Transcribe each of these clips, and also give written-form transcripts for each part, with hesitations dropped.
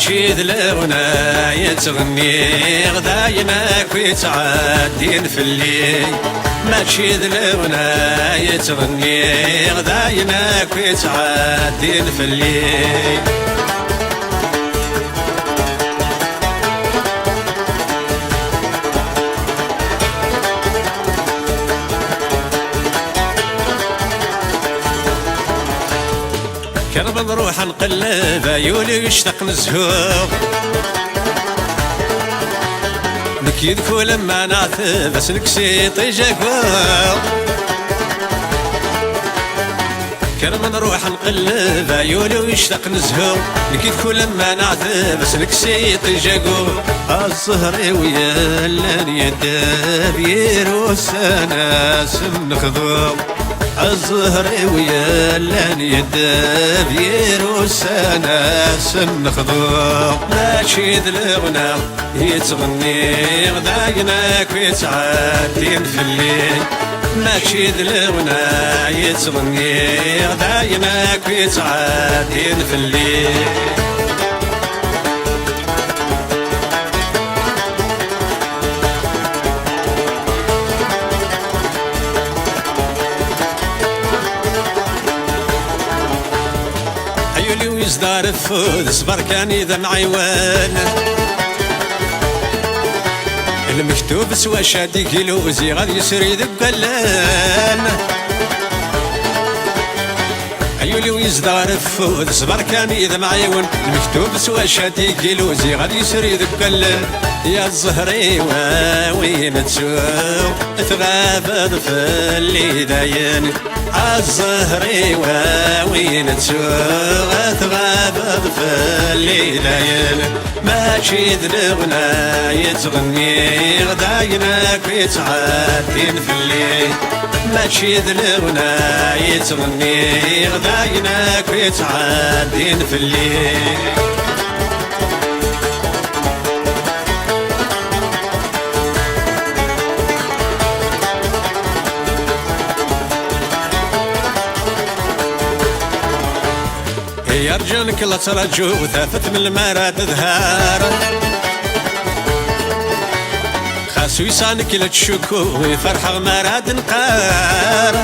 تشيد لغنا يتغني غداينك ويتعدين في الليل ما تشيد لغنا يتغني غداينك ويتعدين في الليل كرب نروح نقلب عيوني يشتاق نزهوق نكيدكو لما نعثب بس نكسي طيجك فوق كرب نروح نقلب عيوني ويشتاق نزهوق نكيدكو لما نعثب بس نكسي طيجك الزهري ويا اللان يداب يروس انا سم نخذوق الزهري ويا اللان يداب يروس انا سن خضوق ماشي ذلغنا يتغني غداينك ويتعدين في الليل ماشي ذلغنا يتغني غداينك ويتعدين في الليل يزدار فود صبر كان إذا معيوان المكتوب سوا شادي كيلوزي غادي يسري ذك قلان عيولي ويزدار فود صبر كان إذا معيوان المكتوب سوا شادي كيلوزي غادي يسري ذك قلان يا الزهري وين تسوق تغابد في اللي داين الزهري وين تسوق تغابد في اللي داين ماشي ذلغنا يتغني غداينك ويتعدين في الليل ماشي ذلغنا يتغني غداينك ويتعدين في الليل يرجونك لا ترجو ثافت من المراد ظهار خاصو يصانك لا تشكو ويفرح مراد نقار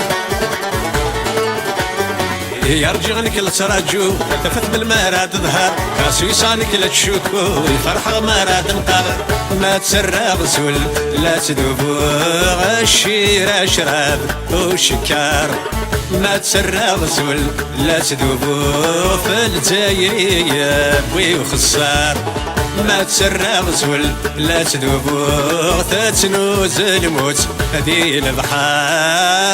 يرجونك لا ترجو ثافت من المراد ظهار خاصو يصانك لا تشكو ويفرح مراد نقار ما تسرغ زول لا تذوبو الشيرة شراب وشكار ما تسرغ زول لا تذوبو في الجاية بوي وخسار ما تسرغ زول لا تذوبو تتنوز الموت هذي البحار